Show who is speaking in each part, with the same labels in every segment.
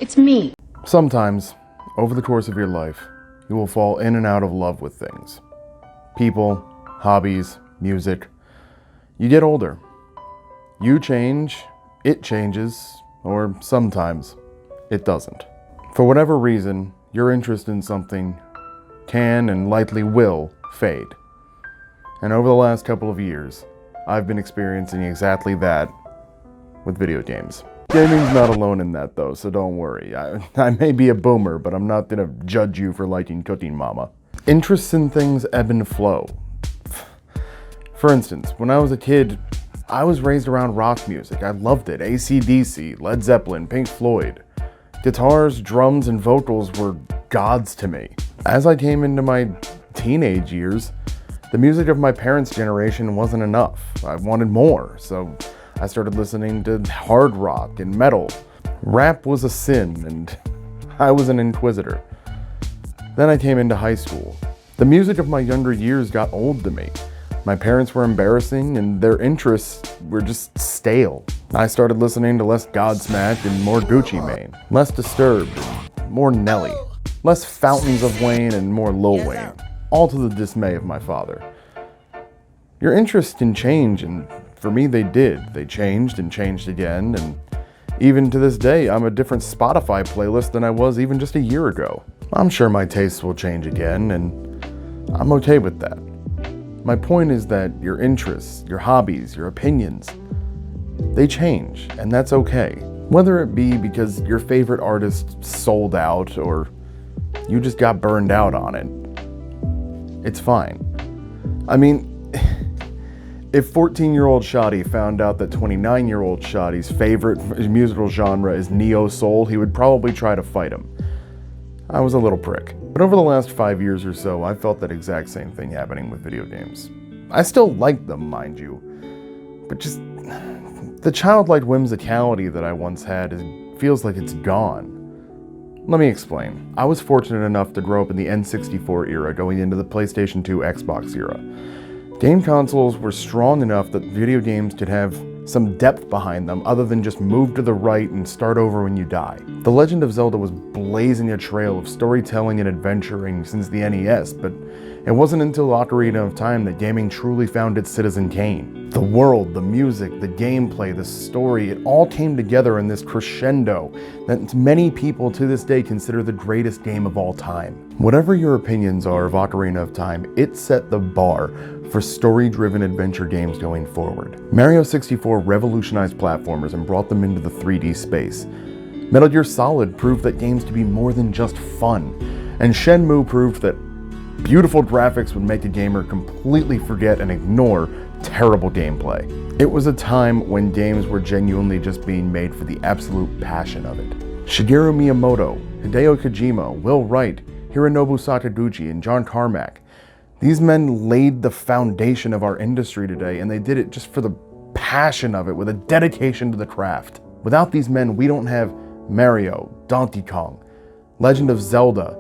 Speaker 1: It's me.
Speaker 2: Sometimes, over the course of your life, you will fall in and out of love with things. People, hobbies, music. You get older. You change, it changes, or sometimes it doesn't. For whatever reason, your interest in something can and likely will fade. And over the last couple of years, I've been experiencing exactly that with video games. Gaming's not alone in that though, so don't worry. I may be a boomer, but I'm not gonna judge you for liking Cooking Mama. Interests in things ebb and flow. For instance, when I was a kid, I was raised around rock music. I loved it. AC/DC, Led Zeppelin, Pink Floyd. Guitars, drums, and vocals were gods to me. As I came into my teenage years, the music of my parents' generation wasn't enough. I wanted more, so I started listening to hard rock and metal. Rap was a sin, and I was an inquisitor. Then I came into high school. The music of my younger years got old to me. My parents were embarrassing, and their interests were just stale. I started listening to less Godsmack and more Gucci Mane, less Disturbed and more Nelly, less Fountains of Wayne and more Lil Wayne, all to the dismay of my father. Your interests can change, and for me they did. They changed and changed again, and even to this day, I'm a different Spotify playlist than I was even just a year ago. I'm sure my tastes will change again, and I'm okay with that. My point is that your interests, your hobbies, your opinions, they change, and that's okay. Whether it be because your favorite artist sold out or you just got burned out on it, it's fine. I mean, if 14-year-old Shady found out that 29-year-old Shady's favorite musical genre is neo-soul, he would probably try to fight him. I was a little prick. But over the last 5 years or so, I've felt that exact same thing happening with video games. I still like them, mind you, but just the childlike whimsicality that I once had feels like it's gone. Let me explain. I was fortunate enough to grow up in the N64 era going into the PlayStation 2 Xbox era. Game consoles were strong enough that video games could have some depth behind them other than just move to the right and start over when you die. The Legend of Zelda was blazing a trail of storytelling and adventuring since the NES, but it wasn't until Ocarina of Time that gaming truly found its Citizen Kane. The world, the music, the gameplay, the story, it all came together in this crescendo that many people to this day consider the greatest game of all time. Whatever your opinions are of Ocarina of Time, it set the bar for story-driven adventure games going forward. Mario 64 revolutionized platformers and brought them into the 3D space. Metal Gear Solid proved that games could be more than just fun, and Shenmue proved that beautiful graphics would make a gamer completely forget and ignore terrible gameplay. It was a time when games were genuinely just being made for the absolute passion of it. Shigeru Miyamoto, Hideo Kojima, Will Wright, Hironobu Sakaguchi, and John Carmack. These men laid the foundation of our industry today, and they did it just for the passion of it, with a dedication to the craft. Without these men, we don't have Mario, Donkey Kong, Legend of Zelda,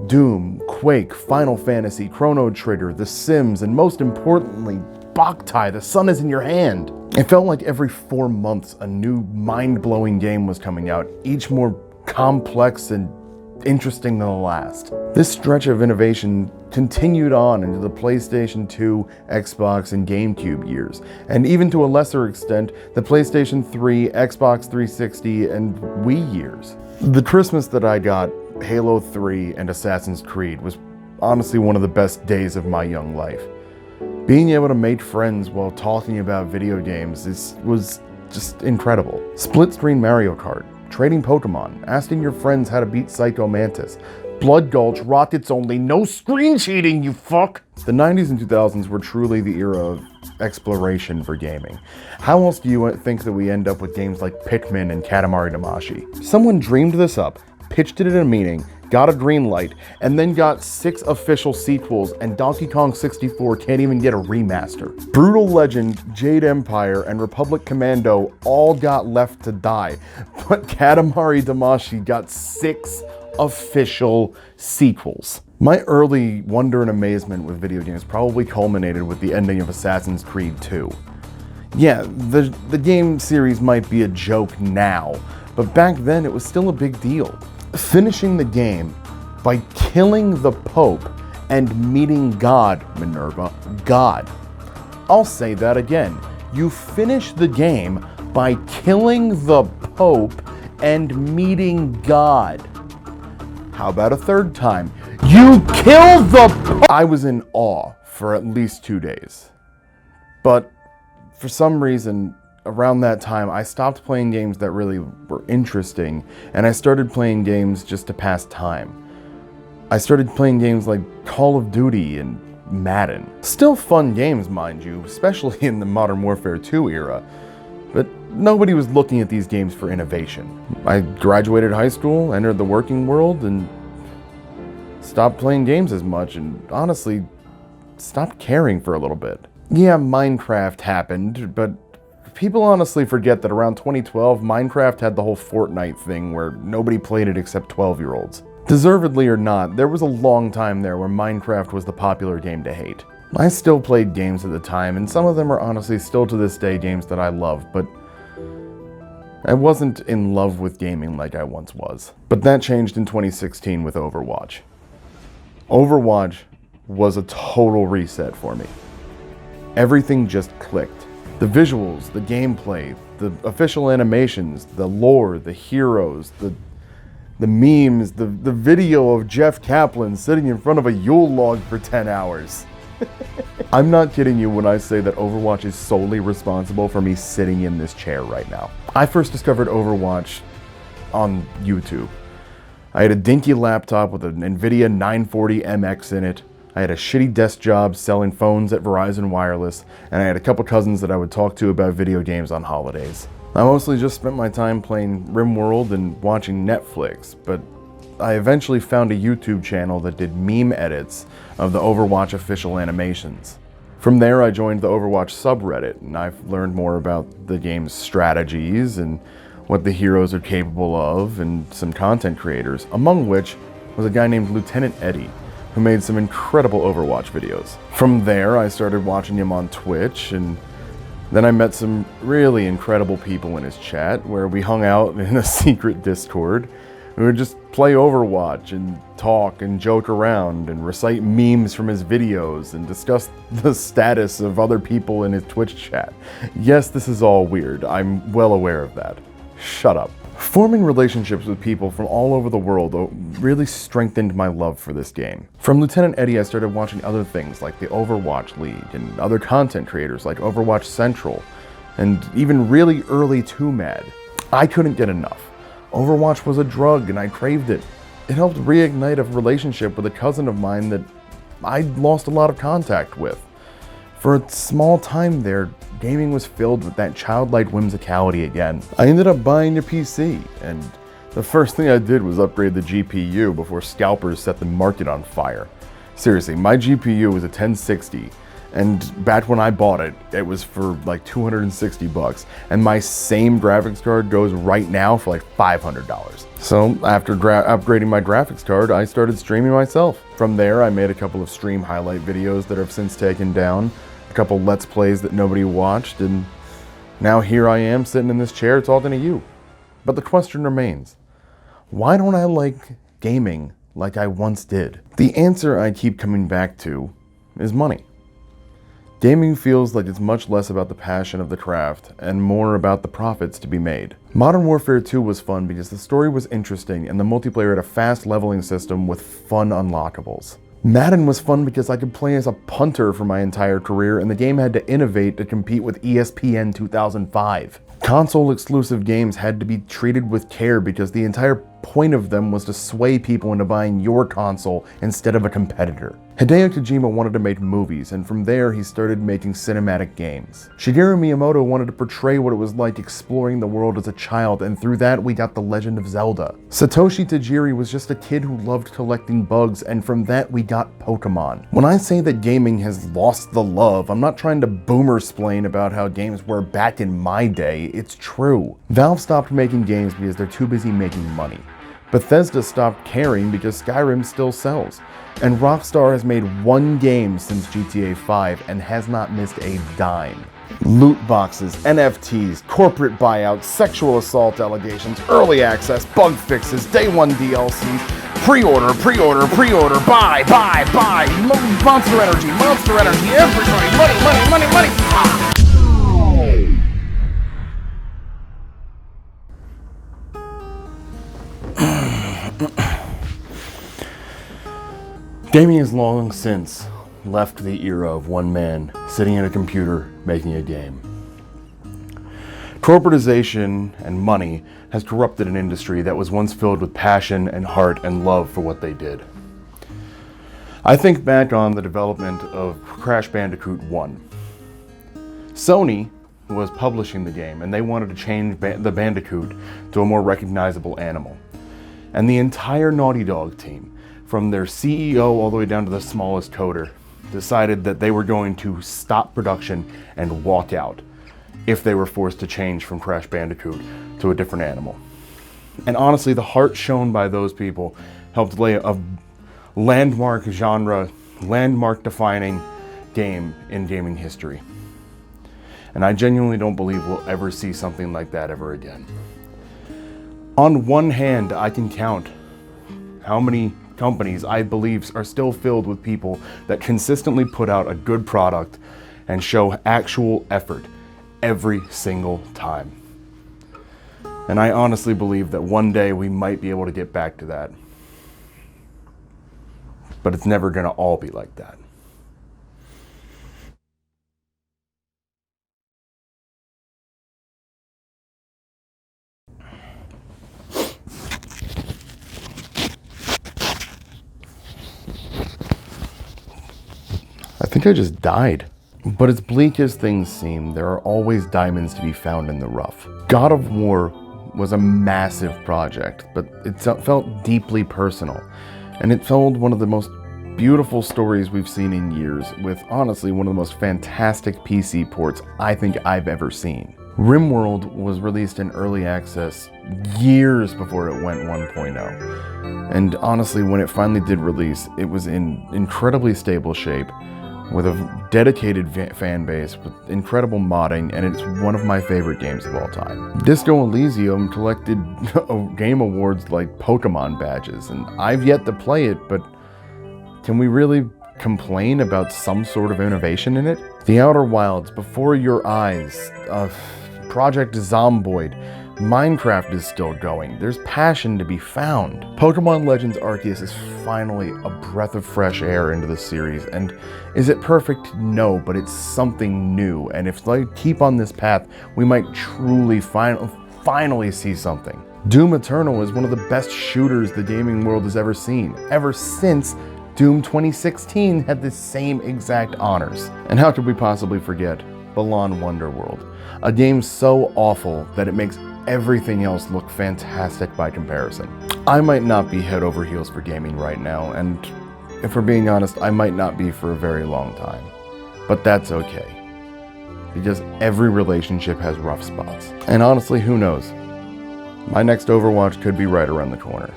Speaker 2: Doom, Quake, Final Fantasy, Chrono Trigger, The Sims, and most importantly, Boktai, The Sun is in Your Hand. It felt like every 4 months a new mind-blowing game was coming out, each more complex and interesting than the last. This stretch of innovation continued on into the PlayStation 2, Xbox, and GameCube years, and even to a lesser extent, the PlayStation 3, Xbox 360, and Wii years. The Christmas that I got Halo 3 and Assassin's Creed was honestly one of the best days of my young life. Being able to make friends while talking about video games was just incredible. Split-screen Mario Kart, trading Pokemon, asking your friends how to beat Psycho Mantis, Blood Gulch, Rockets Only, no screen cheating, you fuck! The 90s and 2000s were truly the era of exploration for gaming. How else do you think that we end up with games like Pikmin and Katamari Damacy? Someone dreamed this up, pitched it in a meeting, got a green light, and then got 6 official sequels, and Donkey Kong 64 can't even get a remaster. Brutal Legend, Jade Empire, and Republic Commando all got left to die, but Katamari Damacy got 6 official sequels. My early wonder and amazement with video games probably culminated with the ending of Assassin's Creed 2. Yeah, the game series might be a joke now, but back then it was still a big deal. Finishing the game by killing the Pope and meeting God, Minerva, God. I'll say that again. You finish the game by killing the Pope and meeting God. How about a third time? You killed the Pope! I was in awe for at least 2 days. But for some reason, around that time, I stopped playing games that really were interesting, and I started playing games just to pass time. I started playing games like Call of Duty and Madden. Still fun games, mind you, especially in the Modern Warfare 2 era, but nobody was looking at these games for innovation. I graduated high school, entered the working world, and stopped playing games as much, and honestly, stopped caring for a little bit. Yeah, Minecraft happened, but people honestly forget that around 2012, Minecraft had the whole Fortnite thing where nobody played it except 12-year-olds. Deservedly or not, there was a long time there where Minecraft was the popular game to hate. I still played games at the time, and some of them are honestly still to this day games that I love, but I wasn't in love with gaming like I once was. But that changed in 2016 with Overwatch. Overwatch was a total reset for me. Everything just clicked. The visuals, the gameplay, the official animations, the lore, the heroes, the memes, the video of Jeff Kaplan sitting in front of a Yule log for 10 hours. I'm not kidding you when I say that Overwatch is solely responsible for me sitting in this chair right now. I first discovered Overwatch on YouTube. I had a dinky laptop with an NVIDIA 940MX in it. I had a shitty desk job selling phones at Verizon Wireless, and I had a couple cousins that I would talk to about video games on holidays. I mostly just spent my time playing RimWorld and watching Netflix, but I eventually found a YouTube channel that did meme edits of the Overwatch official animations. From there, I joined the Overwatch subreddit, and I've learned more about the game's strategies and what the heroes are capable of, and some content creators, among which was a guy named Lieutenant Eddie, who made some incredible Overwatch videos. From there, I started watching him on Twitch, and then I met some really incredible people in his chat, where we hung out in a secret Discord. We would just play Overwatch and talk and joke around and recite memes from his videos and discuss the status of other people in his Twitch chat. Yes, this is all weird. I'm well aware of that. Shut up. Forming relationships with people from all over the world really strengthened my love for this game. From Lieutenant Eddie, I started watching other things like the Overwatch League and other content creators like Overwatch Central, and even really early 2Mad. I couldn't get enough. Overwatch was a drug and I craved it. It helped reignite a relationship with a cousin of mine that I'd lost a lot of contact with. For a small time there, gaming was filled with that childlike whimsicality again. I ended up buying a PC, and the first thing I did was upgrade the GPU before scalpers set the market on fire. Seriously, my GPU was a 1060, and back when I bought it, it was for like $260, and my same graphics card goes right now for like $500. So after upgrading my graphics card, I started streaming myself. From there, I made a couple of stream highlight videos that I've since taken down, a couple Let's Plays that nobody watched, and now here I am sitting in this chair talking to you. But the question remains, why don't I like gaming like I once did? The answer I keep coming back to is money. Gaming feels like it's much less about the passion of the craft and more about the profits to be made. Modern Warfare 2 was fun because the story was interesting and the multiplayer had a fast leveling system with fun unlockables. Madden was fun because I could play as a punter for my entire career, and the game had to innovate to compete with ESPN 2005. Console exclusive games had to be treated with care because the entire point of them was to sway people into buying your console instead of a competitor. Hideo Kojima wanted to make movies, and from there he started making cinematic games. Shigeru Miyamoto wanted to portray what it was like exploring the world as a child, and through that we got The Legend of Zelda. Satoshi Tajiri was just a kid who loved collecting bugs, and from that we got Pokemon. When I say that gaming has lost the love, I'm not trying to boomer-splain about how games were back in my day. It's true. Valve stopped making games because they're too busy making money. Bethesda stopped caring because Skyrim still sells. And Rockstar has made one game since GTA 5 and has not missed a dime. Loot boxes, NFTs, corporate buyouts, sexual assault allegations, early access, bug fixes, day one DLCs, pre-order, buy, Monster Energy, everybody, money. Ah! Gaming has long since left the era of one man sitting at a computer making a game. Corporatization and money has corrupted an industry that was once filled with passion and heart and love for what they did. I think back on the development of Crash Bandicoot 1. Sony was publishing the game and they wanted to change the Bandicoot to a more recognizable animal. And the entire Naughty Dog team, from their CEO all the way down to the smallest coder, decided that they were going to stop production and walk out if they were forced to change from Crash Bandicoot to a different animal. And honestly, the heart shown by those people helped lay a landmark genre, landmark defining game in gaming history. And I genuinely don't believe we'll ever see something like that ever again. On one hand, I can count how many companies I believe are still filled with people that consistently put out a good product and show actual effort every single time. And I honestly believe that one day we might be able to get back to that. But it's never going to all be like that. I think I just died. But as bleak as things seem, there are always diamonds to be found in the rough. God of War was a massive project, but it felt deeply personal. And it told one of the most beautiful stories we've seen in years, with honestly one of the most fantastic PC ports I think I've ever seen. RimWorld was released in early access years before it went 1.0. And honestly, when it finally did release, it was in incredibly stable shape, with a dedicated fan base, with incredible modding, and it's one of my favorite games of all time. Disco Elysium collected game awards like Pokemon badges, and I've yet to play it, but can we really complain about some sort of innovation in it? The Outer Wilds, Before Your Eyes, Project Zomboid, Minecraft is still going. There's passion to be found. Pokemon Legends Arceus is finally a breath of fresh air into the series, and is it perfect? No, but it's something new, and if they keep on this path, we might truly finally see something. Doom Eternal is one of the best shooters the gaming world has ever seen, ever since Doom 2016 had the same exact honors. And how could we possibly forget Balan Wonderworld, a game so awful that it makes everything else look fantastic by comparison. I might not be head over heels for gaming right now, and if we're being honest, I might not be for a very long time. But that's okay, because every relationship has rough spots. And honestly, who knows? My next Overwatch could be right around the corner.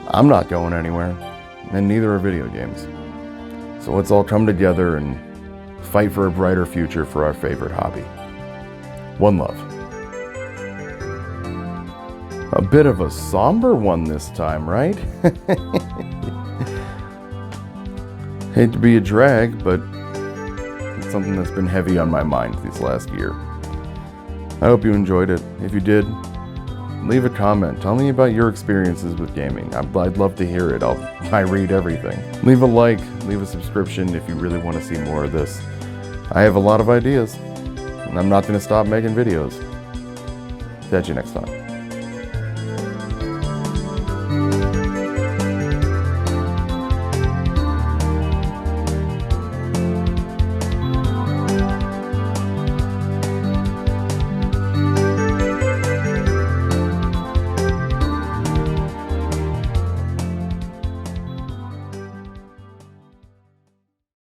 Speaker 2: I'm not going anywhere, and neither are video games. So let's all come together and fight for a brighter future for our favorite hobby. One love. A bit of a somber one this time, right? Hate to be a drag, but it's something that's been heavy on my mind this last year. I hope you enjoyed it. If you did, leave a comment. Tell me about your experiences with gaming. I'd love to hear it. I read everything. Leave a like, leave a subscription if you really want to see more of this. I have a lot of ideas, and I'm not going to stop making videos. Catch you next time.